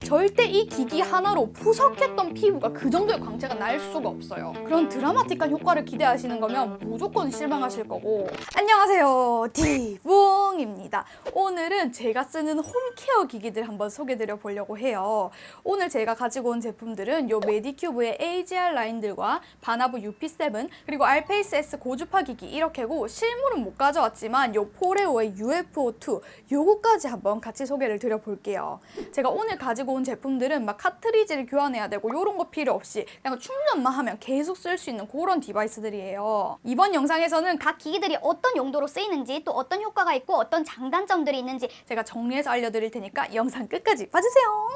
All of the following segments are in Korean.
절대 이 기기 하나로 푸석했던 피부가 그 정도의 광채가 날 수가 없어요. 그런 드라마틱한 효과를 기대하시는 거면 무조건 실망하실 거고. 안녕하세요, 디붕입니다. 오늘은 제가 쓰는 홈케어 기기들 한번 소개드려 보려고 해요. 오늘 제가 가지고 온 제품들은 요 메디큐브의 AGR 라인들과 바나브 UP7 그리고 알페이스 S 고주파 기기 이렇게고, 실물은 못 가져왔지만 요 포레오의 UFO2 요거까지 한번 같이 소개를 드려볼게요. 제가 오늘 가지고 온 제품들은 막 카트리지를 교환해야 되고 요런 거 필요 없이 그냥 충전만 하면 계속 쓸 수 있는 그런 디바이스들이에요. 이번 영상에서는 각 기기들이 어떤 용도로 쓰이는지, 또 어떤 효과가 있고 어떤 장단점들이 있는지 제가 정리해서 알려드릴 테니까 영상 끝까지 봐주세요.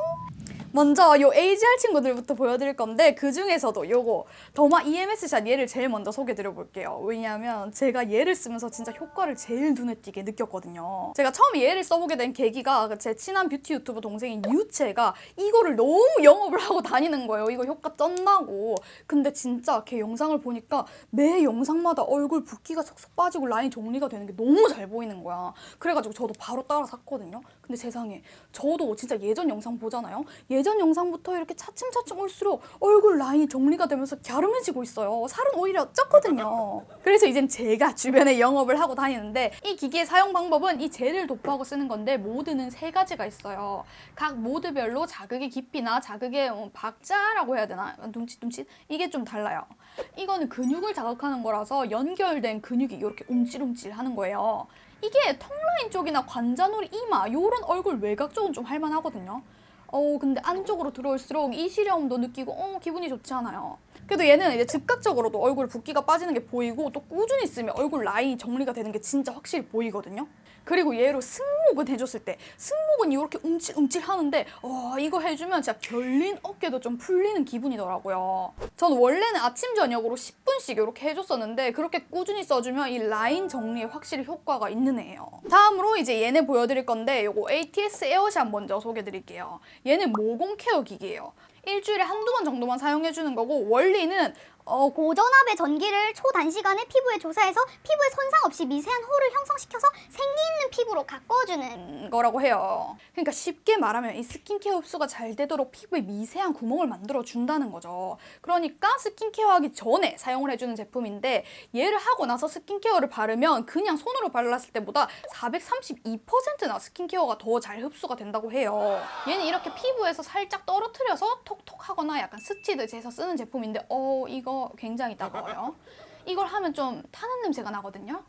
먼저 요 AGR 친구들부터 보여드릴 건데, 그 중에서도 요거 더마 EMS샷 얘를 제일 먼저 소개드려 볼게요. 왜냐하면 제가 얘를 쓰면서 진짜 효과를 제일 눈에 띄게 느꼈거든요. 제가 처음에 얘를 써보게 된 계기가 제 친한 뷰티 유튜버 동생인 유채가 이거를 너무 영업을 하고 다니는 거예요. 이거 효과 쩐다고. 근데 진짜 걔 영상을 보니까 매 영상마다 얼굴 붓기가 쏙쏙 빠지고 라인 정리가 되는 게 너무 잘 보이는 거야. 그래가지고 저도 바로 따라 샀거든요. 근데 세상에, 저도 진짜 예전 영상 보잖아요. 예전 영상부터 이렇게 차츰차츰 올수록 얼굴 라인이 정리가 되면서 갸름해지고 있어요. 살은 오히려 쪘거든요. 그래서 이젠 제가 주변에 영업을 하고 다니는데, 이 기기의 사용 방법은 이 젤을 도포하고 쓰는 건데 모드는 3가지가 있어요. 각 모드별로 자극의 깊이나 자극의 박자라고 해야 되나? 둠칫둠칫? 이게 좀 달라요. 이거는 근육을 자극하는 거라서 연결된 근육이 이렇게 움찔움찔 하는 거예요. 이게 턱라인 쪽이나 관자놀이, 이마 요런 얼굴 외곽 쪽은 좀 할만하거든요. 근데 안쪽으로 들어올수록 이 시려움도 느끼고 기분이 좋지 않아요. 그래도 얘는 이제 즉각적으로도 얼굴 붓기가 빠지는 게 보이고, 또 꾸준히 쓰면 얼굴 라인이 정리가 되는 게 진짜 확실히 보이거든요. 그리고 얘로 승모근 해줬을 때 승모근이 이렇게 움찔움찔 하는데 이거 해주면 진짜 결린 어깨도 좀 풀리는 기분이더라고요. 전 원래는 아침 저녁으로 10분씩 이렇게 해줬었는데, 그렇게 꾸준히 써주면 이 라인 정리에 확실히 효과가 있는 애예요. 다음으로 이제 얘네 보여드릴 건데, 요거 ATS 에어샷 먼저 소개드릴게요. 얘는 모공 케어 기기예요. 일주일에 한두 번 정도만 사용해주는 거고, 원리는 고전압의 전기를 초단시간에 피부에 조사해서 피부에 손상 없이 미세한 홀을 형성시켜서 생기 있는 피부로 가꿔주는 거라고 해요. 그러니까 쉽게 말하면 이 스킨케어 흡수가 잘 되도록 피부에 미세한 구멍을 만들어 준다는 거죠. 그러니까 스킨케어하기 전에 사용을 해주는 제품인데, 얘를 하고 나서 스킨케어를 바르면 그냥 손으로 발랐을 때보다 432%나 스킨케어가 더 잘 흡수가 된다고 해요. 얘는 이렇게 피부에서 살짝 떨어뜨려서 톡톡 하거나 약간 스치듯이 해서 쓰는 제품인데 이거 굉장히 따가워요. 이걸 하면 좀 타는 냄새가 나거든요.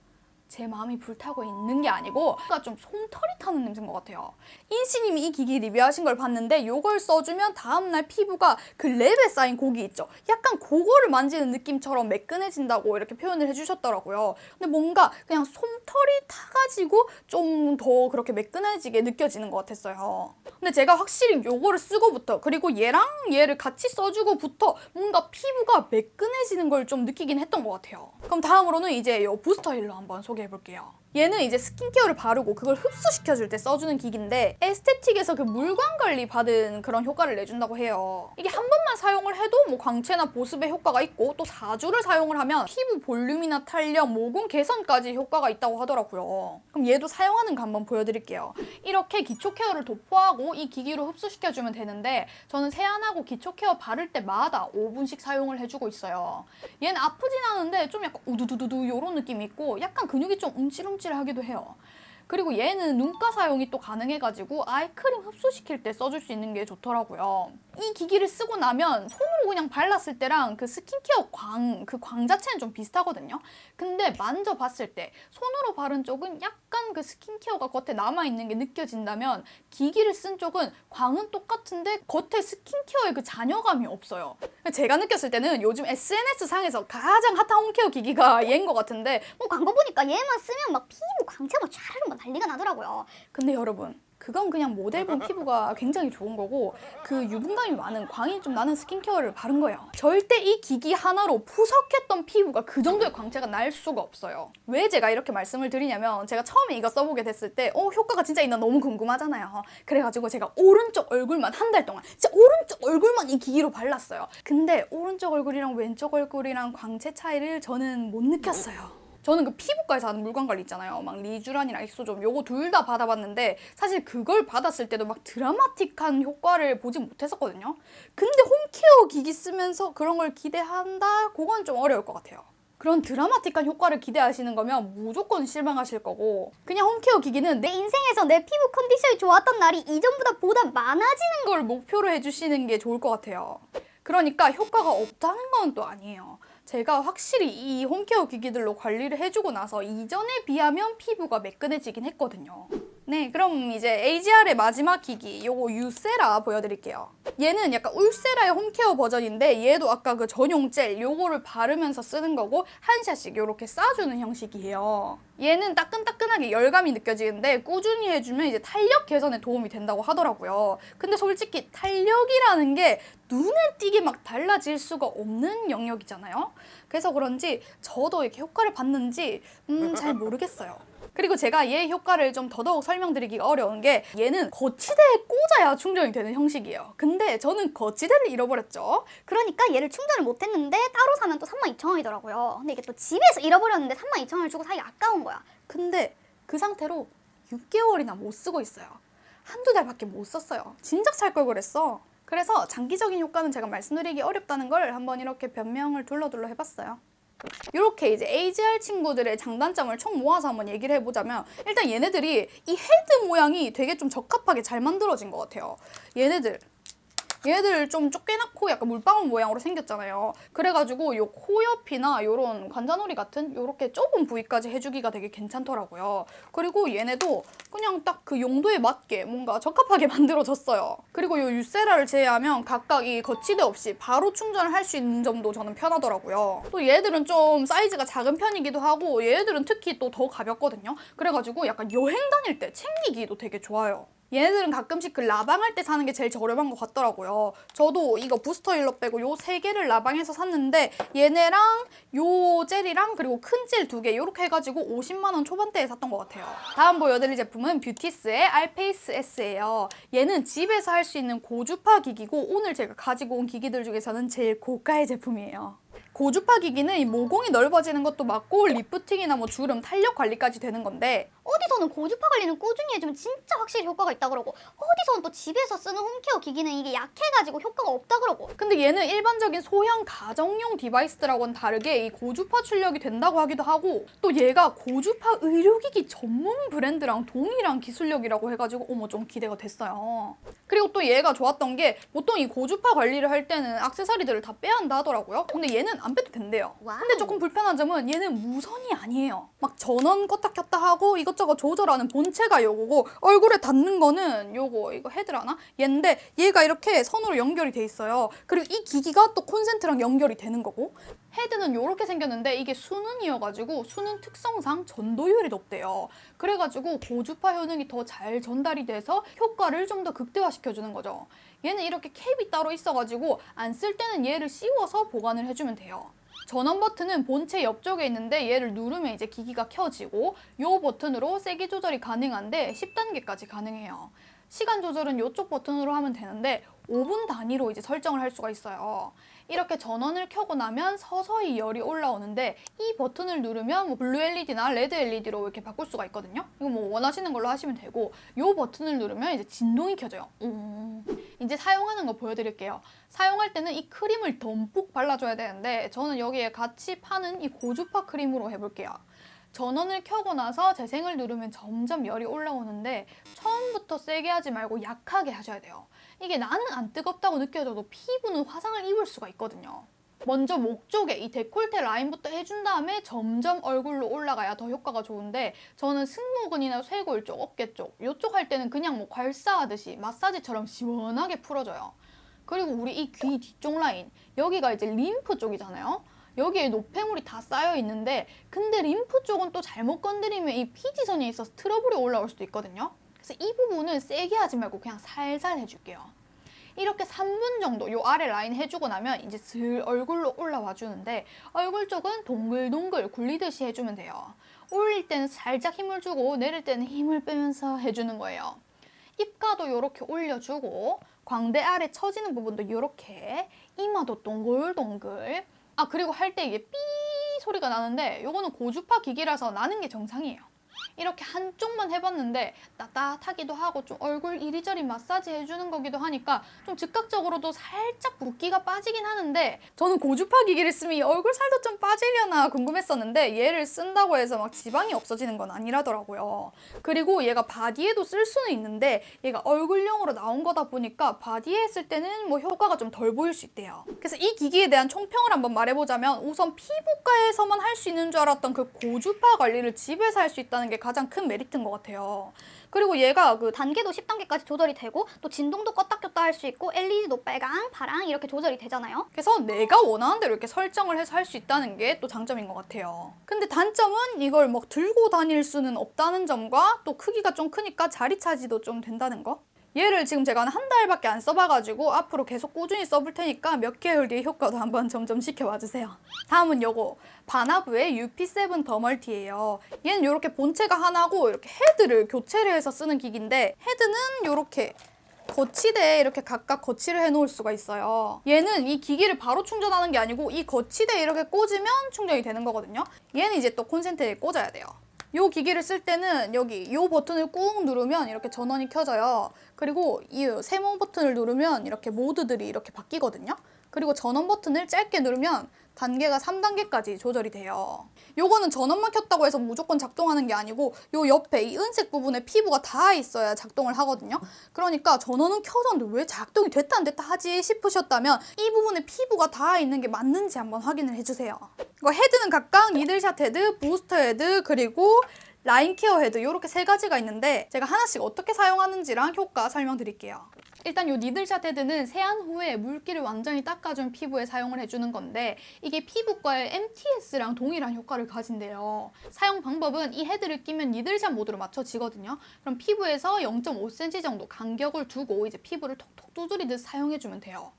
제 마음이 불타고 있는 게 아니고 그러니까 좀 솜털이 타는 냄새인 것 같아요. 인씨님이 이 기기 리뷰하신 걸 봤는데, 이걸 써주면 다음날 피부가 그 랩에 쌓인 고기 있죠? 약간 그거를 만지는 느낌처럼 매끈해진다고 이렇게 표현을 해주셨더라고요. 근데 뭔가 그냥 솜털이 타가지고 좀 더 그렇게 매끈해지게 느껴지는 것 같았어요. 근데 제가 확실히 요거를 쓰고부터, 그리고 얘랑 얘를 같이 써주고부터 뭔가 피부가 매끈해지는 걸 좀 느끼긴 했던 것 같아요. 그럼 다음으로는 이제 요 부스터 힐러 한번 소개해볼게요. 얘는 이제 스킨케어를 바르고 그걸 흡수시켜줄 때 써주는 기기인데, 에스테틱에서 그 물광 관리 받은 그런 효과를 내준다고 해요. 이게 한 번만 사용을 해도 뭐 광채나 보습에 효과가 있고, 또 4주를 사용을 하면 피부 볼륨이나 탄력, 모공 개선까지 효과가 있다고 하더라고요. 그럼 얘도 사용하는 거 한번 보여드릴게요. 이렇게 기초 케어를 도포하고 이 기기로 흡수시켜주면 되는데, 저는 세안하고 기초 케어 바를 때마다 5분씩 사용을 해주고 있어요. 얘는 아프진 않은데 좀 약간 우두두두두 이런 느낌이 있고, 약간 근육이 좀 움찔움찔 하기도 해요. 그리고 얘는 눈가 사용이 또 가능해가지고 아이크림 흡수시킬 때 써줄 수 있는 게 좋더라고요. 이 기기를 쓰고 나면 손으로 그냥 발랐을 때랑 그 스킨케어 그 광 자체는 좀 비슷하거든요. 근데 만져봤을 때 손으로 바른 쪽은 약간 그 스킨케어가 겉에 남아있는 게 느껴진다면, 기기를 쓴 쪽은 광은 똑같은데 겉에 스킨케어의 그 잔여감이 없어요. 제가 느꼈을 때는 요즘 SNS 상에서 가장 핫한 홈케어 기기가 얘인 것 같은데, 광고 보니까 얘만 쓰면 막 피부 광채가 촤르르 막 난리가 나더라고요. 근데 여러분, 그건 그냥 모델분 피부가 굉장히 좋은 거고, 그 유분감이 많은 광이 좀 나는 스킨케어를 바른 거예요. 절대 이 기기 하나로 푸석했던 피부가 그 정도의 광채가 날 수가 없어요. 왜 제가 이렇게 말씀을 드리냐면, 제가 처음에 이거 써보게 됐을 때 효과가 진짜 있나 너무 궁금하잖아요. 그래가지고 제가 오른쪽 얼굴만 한 달 동안 진짜 오른쪽 얼굴만 이 기기로 발랐어요. 근데 오른쪽 얼굴이랑 왼쪽 얼굴이랑 광채 차이를 저는 못 느꼈어요. 저는 그 피부과에서 하는 물광 관리 있잖아요. 막 리쥬란이랑 엑소좀 요거 둘 다 받아봤는데 사실 그걸 받았을 때도 막 드라마틱한 효과를 보지 못했었거든요. 근데 홈케어 기기 쓰면서 그런 걸 기대한다? 그건 좀 어려울 것 같아요. 그런 드라마틱한 효과를 기대하시는 거면 무조건 실망하실 거고 그냥 홈케어 기기는 내 인생에서 내 피부 컨디션이 좋았던 날이 이전보다 보다 많아지는 걸 목표로 해주시는 게 좋을 것 같아요. 그러니까 효과가 없다는 건 또 아니에요. 제가 확실히 이 홈케어 기기들로 관리를 해주고 나서 이전에 비하면 피부가 매끈해지긴 했거든요. 네, 그럼 이제 AGR의 마지막 기기, 요거 유세라 보여드릴게요. 얘는 약간 울세라의 홈케어 버전인데 얘도 아까 그 전용 젤 요거를 바르면서 쓰는 거고 한 샷씩 요렇게 쏴주는 형식이에요. 얘는 따끈따끈하게 열감이 느껴지는데 꾸준히 해주면 이제 탄력 개선에 도움이 된다고 하더라고요. 근데 솔직히 탄력이라는 게 눈에 띄게 막 달라질 수가 없는 영역이잖아요. 그래서 그런지 저도 이렇게 효과를 봤는지 잘 모르겠어요. 그리고 제가 얘 효과를 좀 더더욱 설명드리기가 어려운 게 얘는 거치대에 꽂아야 충전이 되는 형식이에요. 근데 저는 거치대를 잃어버렸죠. 그러니까 얘를 충전을 못했는데 따로 사면 또 32,000원이더라고요. 근데 이게 또 집에서 잃어버렸는데 32,000원을 주고 사기 아까운 거야. 근데 그 상태로 6개월이나 못 쓰고 있어요. 한두 달밖에 못 썼어요. 진작 살 걸 그랬어. 그래서 장기적인 효과는 제가 말씀드리기 어렵다는 걸 한번 이렇게 변명을 둘러둘러 해봤어요. 이렇게 이제 AGR 친구들의 장단점을 총 모아서 한번 얘기를 해보자면 일단 얘네들이 이 헤드 모양이 되게 좀 적합하게 잘 만들어진 것 같아요. 얘네들 좀 쫓겨났고 약간 물방울 모양으로 생겼잖아요. 그래가지고 요 코 옆이나 요런 관자놀이 같은 요렇게 좁은 부위까지 해주기가 되게 괜찮더라고요. 그리고 얘네도 그냥 딱 그 용도에 맞게 뭔가 적합하게 만들어졌어요. 그리고 요 유세라를 제외하면 각각 이 거치대 없이 바로 충전을 할 수 있는 점도 저는 편하더라고요. 또 얘들은 좀 사이즈가 작은 편이기도 하고 얘들은 특히 또 더 가볍거든요. 그래가지고 약간 여행 다닐 때 챙기기도 되게 좋아요. 얘네들은 가끔씩 그 라방할 때 사는 게 제일 저렴한 것 같더라고요. 저도 이거 부스터 일러 빼고 요 3개를 라방에서 샀는데 얘네랑 요 젤이랑 그리고 큰 젤 2개 이렇게 해가지고 50만 원 초반대에 샀던 것 같아요. 다음 보여드릴 제품은 뷰티스의 알페이스 S예요. 얘는 집에서 할 수 있는 고주파 기기고 오늘 제가 가지고 온 기기들 중에서는 제일 고가의 제품이에요. 고주파 기기는 이 모공이 넓어지는 것도 맞고 리프팅이나 뭐 주름, 탄력 관리까지 되는 건데 어디서는 고주파 관리는 꾸준히 해주면 진짜 확실히 효과가 있다 그러고 어디서는 또 집에서 쓰는 홈케어 기기는 이게 약해가지고 효과가 없다 그러고 근데 얘는 일반적인 소형 가정용 디바이스들하고는 다르게 이 고주파 출력이 된다고 하기도 하고 또 얘가 고주파 의료기기 전문 브랜드랑 동일한 기술력이라고 해가지고 어머 좀 기대가 됐어요. 그리고 또 얘가 좋았던 게 보통 이 고주파 관리를 할 때는 액세서리들을 다 빼야 한다 하더라고요. 근데 얘는 안 빼도 된대요. 와우. 근데 조금 불편한 점은 얘는 무선이 아니에요. 막 전원 껐다 켰다 하고 이것저것 조절하는 본체가 요거고 얼굴에 닿는 거는 이거 헤드라나? 얘인데 얘가 이렇게 선으로 연결이 돼 있어요. 그리고 이 기기가 또 콘센트랑 연결이 되는 거고 헤드는 이렇게 생겼는데 이게 수능이어가지고 수능 특성상 전도율이 높대요. 그래가지고 고주파 효능이 더 잘 전달이 돼서 효과를 좀 더 극대화시켜주는 거죠. 얘는 이렇게 캡이 따로 있어가지고 안 쓸 때는 얘를 씌워서 보관을 해주면 돼요. 전원 버튼은 본체 옆쪽에 있는데 얘를 누르면 이제 기기가 켜지고 이 버튼으로 세기 조절이 가능한데 10단계까지 가능해요. 시간 조절은 이쪽 버튼으로 하면 되는데 5분 단위로 이제 설정을 할 수가 있어요. 이렇게 전원을 켜고 나면 서서히 열이 올라오는데 이 버튼을 누르면 뭐 블루 LED나 레드 LED로 이렇게 바꿀 수가 있거든요. 이거 뭐 원하시는 걸로 하시면 되고 이 버튼을 누르면 이제 진동이 켜져요. 이제 사용하는 거 보여드릴게요. 사용할 때는 이 크림을 듬뿍 발라줘야 되는데 저는 여기에 같이 파는 이 고주파 크림으로 해볼게요. 전원을 켜고 나서 재생을 누르면 점점 열이 올라오는데 처음부터 세게 하지 말고 약하게 하셔야 돼요. 이게 나는 안 뜨겁다고 느껴져도 피부는 화상을 입을 수가 있거든요. 먼저 목 쪽에 이 데콜테 라인부터 해준 다음에 점점 얼굴로 올라가야 더 효과가 좋은데 저는 승모근이나 쇄골 쪽, 어깨 쪽 이쪽 할 때는 그냥 뭐 괄사하듯이 마사지처럼 시원하게 풀어줘요. 그리고 우리 이 귀 뒤쪽 라인 여기가 이제 림프 쪽이잖아요. 여기에 노폐물이 다 쌓여 있는데 근데 림프 쪽은 또 잘못 건드리면 이 피지선에 있어서 트러블이 올라올 수도 있거든요. 그래서 이 부분은 세게 하지 말고 그냥 살살 해줄게요. 이렇게 3분 정도 요 아래 라인 해주고 나면 이제 슬 얼굴로 올라와 주는데 얼굴 쪽은 동글동글 굴리듯이 해주면 돼요. 올릴 때는 살짝 힘을 주고 내릴 때는 힘을 빼면서 해주는 거예요. 입가도 이렇게 올려주고 광대 아래 처지는 부분도 이렇게 이마도 동글동글 그리고 할 때 이게 삐 소리가 나는데 요거는 고주파 기기라서 나는 게 정상이에요. 이렇게 한쪽만 해봤는데 따뜻하기도 하고 좀 얼굴 이리저리 마사지 해주는 거기도 하니까 좀 즉각적으로도 살짝 붓기가 빠지긴 하는데, 저는 고주파 기기를 쓰면 이 얼굴 살도 좀 빠지려나 궁금했었는데 얘를 쓴다고 해서 막 지방이 없어지는 건 아니라더라고요. 그리고 얘가 바디에도 쓸 수는 있는데 얘가 얼굴용으로 나온 거다 보니까 바디에 했을 때는 뭐 효과가 좀 덜 보일 수 있대요. 그래서 이 기기에 대한 총평을 한번 말해보자면, 우선 피부과에서만 할 수 있는 줄 알았던 그 고주파 관리를 집에서 할 수 있다는 게 가장 큰 메리트인 것 같아요. 그리고 얘가 그 단계도 10단계까지 조절이 되고 또 진동도 껐다 켰다 할 수 있고 LED도 빨강, 파랑 이렇게 조절이 되잖아요. 그래서 내가 원하는 대로 이렇게 설정을 해서 할 수 있다는 게 또 장점인 것 같아요. 근데 단점은 이걸 막 들고 다닐 수는 없다는 점과 또 크기가 좀 크니까 자리 차지도 좀 된다는 거. 얘를 지금 제가 한 달밖에 안 써봐가지고 앞으로 계속 꾸준히 써볼 테니까 몇 개월 뒤에 효과도 한번 점점 지켜봐 주세요. 다음은 요거 바나브의 UP7 더 멀티예요. 얘는 이렇게 본체가 하나고 이렇게 헤드를 교체를 해서 쓰는 기기인데, 헤드는 이렇게 거치대에 이렇게 각각 거치를 해놓을 수가 있어요. 얘는 이 기기를 바로 충전하는 게 아니고 이 거치대에 이렇게 꽂으면 충전이 되는 거거든요. 얘는 이제 또 콘센트에 꽂아야 돼요. 이 기기를 쓸 때는 여기 이 버튼을 꾹 누르면 이렇게 전원이 켜져요. 그리고 이 세모 버튼을 누르면 이렇게 모드들이 이렇게 바뀌거든요. 그리고 전원 버튼을 짧게 누르면 단계가 3단계까지 조절이 돼요. 요거는 전원만 켰다고 해서 무조건 작동하는 게 아니고 요 옆에 이 은색 부분에 피부가 닿아 있어야 작동을 하거든요. 그러니까 전원은 켜졌는데 왜 작동이 됐다 안 됐다 하지 싶으셨다면 이 부분에 피부가 닿아 있는 게 맞는지 한번 확인을 해주세요. 이거 헤드는 각각 니들샷 헤드, 부스터 헤드, 그리고 라인 케어 헤드 이렇게 세 가지가 있는데 제가 하나씩 어떻게 사용하는지랑 효과 설명드릴게요. 일단 이 니들샷 헤드는 세안 후에 물기를 완전히 닦아준 피부에 사용을 해주는 건데, 이게 피부과의 MTS랑 동일한 효과를 가진대요. 사용 방법은 이 헤드를 끼면 니들샷 모드로 맞춰지거든요. 그럼 피부에서 0.5cm 정도 간격을 두고 이제 피부를 톡톡 두드리듯 사용해주면 돼요.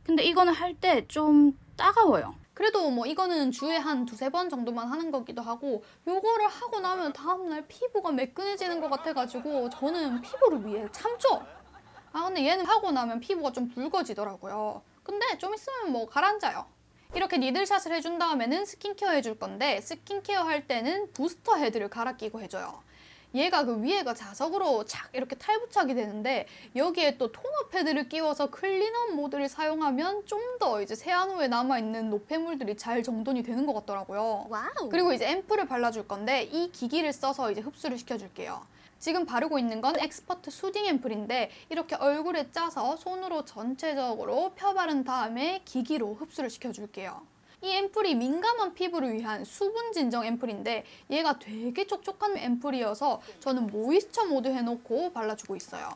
근데 이거는 할 때 좀 따가워요. 그래도 뭐 이거는 주에 한 두세 번 정도만 하는 거기도 하고, 요거를 하고 나면 다음날 피부가 매끈해지는 것 같아가지고 저는 피부를 위해 참죠. 근데 얘는 하고 나면 피부가 좀 붉어지더라고요. 근데 좀 있으면 뭐 가라앉아요. 이렇게 니들샷을 해준 다음에는 스킨케어 해줄 건데, 스킨케어 할 때는 부스터 헤드를 갈아 끼고 해줘요. 얘가 그 위에가 자석으로 착 이렇게 탈부착이 되는데, 여기에 또 토너 패드를 끼워서 클린업 모드를 사용하면 좀 더 이제 세안 후에 남아있는 노폐물들이 잘 정돈이 되는 것 같더라고요. 와우. 그리고 이제 앰플을 발라줄 건데 이 기기를 써서 이제 흡수를 시켜줄게요. 지금 바르고 있는 건 엑스퍼트 수딩 앰플인데, 이렇게 얼굴에 짜서 손으로 전체적으로 펴바른 다음에 기기로 흡수를 시켜줄게요. 이 앰플이 민감한 피부를 위한 수분 진정 앰플인데 얘가 되게 촉촉한 앰플이어서 저는 모이스처 모드 해놓고 발라주고 있어요.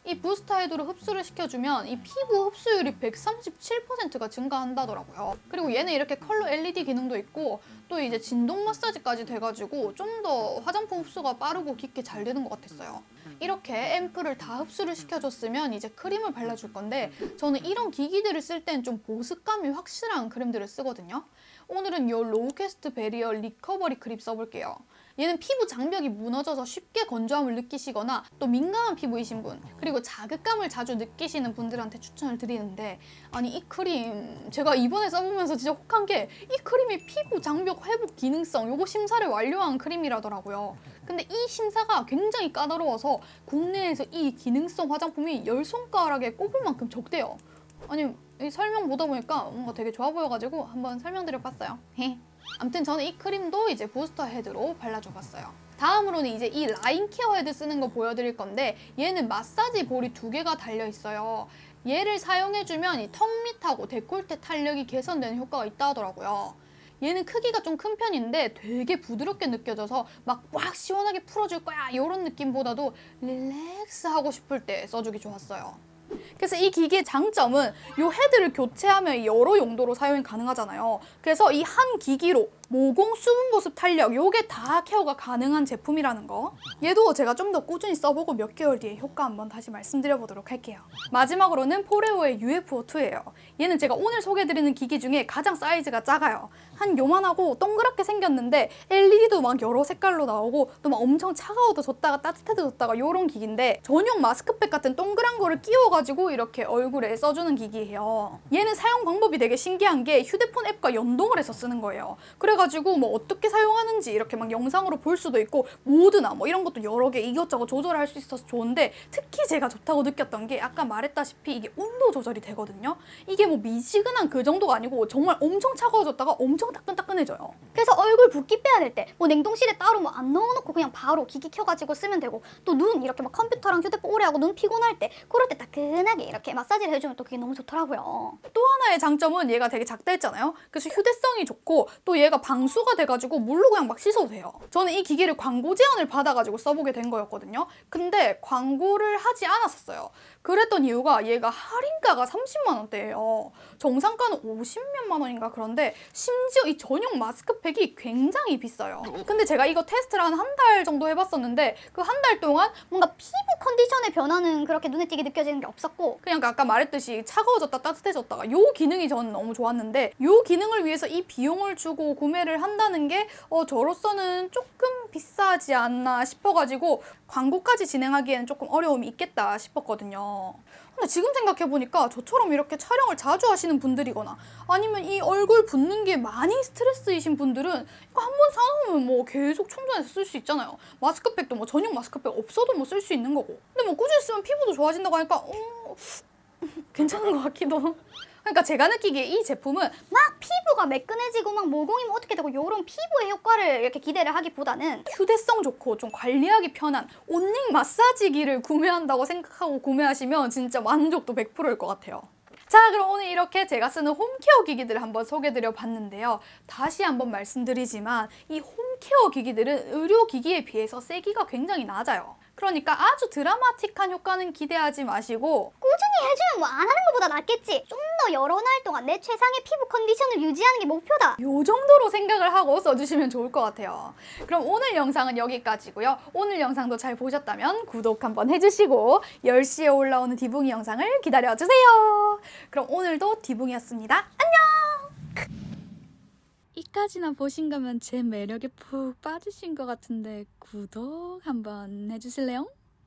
이 부스터 헤드로 흡수를 시켜주면 이 피부 흡수율이 137%가 증가한다더라고요. 그리고 얘는 이렇게 컬러 LED 기능도 있고 또 이제 진동 마사지까지 돼가지고 좀 더 화장품 흡수가 빠르고 깊게 잘 되는 것 같았어요. 이렇게 앰플을 다 흡수를 시켜줬으면 이제 크림을 발라줄 건데, 저는 이런 기기들을 쓸 땐 좀 보습감이 확실한 크림들을 쓰거든요. 오늘은 이 로우캐스트 베리어 리커버리 크림 써볼게요. 얘는 피부 장벽이 무너져서 쉽게 건조함을 느끼시거나 또 민감한 피부이신 분, 그리고 자극감을 자주 느끼시는 분들한테 추천을 드리는데, 아니 이 크림 제가 이번에 써보면서 진짜 혹한 게 이 크림이 피부 장벽 회복 기능성 요거 심사를 완료한 크림이라더라고요. 근데 이 심사가 굉장히 까다로워서 국내에서 이 기능성 화장품이 10손가락에 꼽을 만큼 적대요. 아니 이 설명 보다 보니까 뭔가 되게 좋아 보여가지고 한번 설명드려봤어요. 아무튼 저는 이 크림도 이제 부스터 헤드로 발라줘봤어요. 다음으로는 이제 이 라인 케어 헤드 쓰는 거 보여드릴 건데, 얘는 마사지 볼이 2개가 달려있어요. 얘를 사용해주면 이 턱 밑하고 데콜테 탄력이 개선되는 효과가 있다 하더라고요. 얘는 크기가 좀 큰 편인데 되게 부드럽게 느껴져서 막 시원하게 풀어줄 거야 이런 느낌보다도 릴렉스 하고 싶을 때 써주기 좋았어요. 그래서 이 기기의 장점은 이 헤드를 교체하면 여러 용도로 사용이 가능하잖아요. 그래서 이 한 기기로 모공, 수분 보습, 탄력 요게 다 케어가 가능한 제품이라는 거. 얘도 제가 좀 더 꾸준히 써보고 몇 개월 뒤에 효과 한번 다시 말씀드려보도록 할게요. 마지막으로는 포레오의 UFO2예요. 얘는 제가 오늘 소개해드리는 기기 중에 가장 사이즈가 작아요. 한 요만하고 동그랗게 생겼는데 LED도 막 여러 색깔로 나오고 또 막 엄청 차가워도 졌다가 따뜻해도 졌다가 요런 기기인데, 전용 마스크팩 같은 동그란 거를 끼워가지고 이렇게 얼굴에 써주는 기기예요. 얘는 사용 방법이 되게 신기한 게 휴대폰 앱과 연동을 해서 쓰는 거예요. 그래가지고 해가지고 뭐 어떻게 사용하는지 이렇게 막 영상으로 볼 수도 있고 모드나 뭐 이런 것도 여러 개 이것저것 조절할 수 있어서 좋은데 특히 제가 좋다고 느꼈던 게 아까 말했다시피 이게 온도 조절이 되거든요. 이게 뭐 미지근한 그 정도가 아니고 정말 엄청 차가워졌다가 엄청 따끈따끈해져요. 그래서 얼굴 붓기 빼야 될 때 뭐 냉동실에 따로 뭐 안 넣어놓고 그냥 바로 기기 켜가지고 쓰면 되고 또 눈 이렇게 막 컴퓨터랑 휴대폰 오래 하고 눈 피곤할 때 그럴 때 따끈하게 이렇게 마사지를 해주면 또 그게 너무 좋더라고요. 또 하나의 장점은 얘가 되게 작다 했잖아요. 그래서 휴대성이 좋고 또 얘가 방수가 돼가지고 물로 그냥 막 씻어도 돼요. 저는 이 기기를 광고 제안을 받아가지고 써보게 된 거였거든요. 근데 광고를 하지 않았었어요. 그랬던 이유가 얘가 할인가가 30만 원대예요. 정상가는 50몇만 원인가 그런데 심지어 이 전용 마스크팩이 굉장히 비싸요. 근데 제가 이거 테스트를 한 달 정도 해봤었는데 그 한 달 동안 뭔가 피부 컨디션의 변화는 그렇게 눈에 띄게 느껴지는 게 없었고 그냥 아까 말했듯이 차가워졌다 따뜻해졌다가 요 기능이 저는 너무 좋았는데 요 기능을 위해서 이 비용을 주고 구매를 한다는 게 저로서는 조금 비싸지 않나 싶어가지고 광고까지 진행하기에는 조금 어려움이 있겠다 싶었거든요. 근데 지금 생각해보니까 저처럼 이렇게 촬영을 자주 하시는 분들이거나 아니면 이 얼굴 붓는 게 많이 스트레스이신 분들은 이거 한 번 사놓으면 뭐 계속 충전해서 쓸 수 있잖아요. 마스크팩도 뭐 전용 마스크팩 없어도 뭐 쓸 수 있는 거고. 근데 뭐 꾸준히 쓰면 피부도 좋아진다고 하니까 괜찮은 것 같기도. 그러니까 제가 느끼기에 이 제품은 막 피부가 매끈해지고 막 모공이면 어떻게 되고 요런 피부의 효과를 이렇게 기대를 하기보다는 휴대성 좋고 좀 관리하기 편한 온닉 마사지기를 구매한다고 생각하고 구매하시면 진짜 만족도 100%일 것 같아요. 자, 그럼 오늘 이렇게 제가 쓰는 홈케어 기기들을 한번 소개드려 봤는데요. 다시 한번 말씀드리지만 이 홈케어 기기들은 의료기기에 비해서 세기가 굉장히 낮아요. 그러니까 아주 드라마틱한 효과는 기대하지 마시고 꾸준히 해주면 뭐 안 하는 것보다 낫겠지. 좀 더 여러 날 동안 내 최상의 피부 컨디션을 유지하는 게 목표다. 요 정도로 생각을 하고 써주시면 좋을 것 같아요. 그럼 오늘 영상은 여기까지고요. 오늘 영상도 잘 보셨다면 구독 한번 해주시고 10시에 올라오는 디붕이 영상을 기다려주세요. 그럼 오늘도 디붕이었습니다. 안녕! 이까지나 보신 거면 제 매력에 푹 빠지신 것 같은데 구독 한번 해주실래요?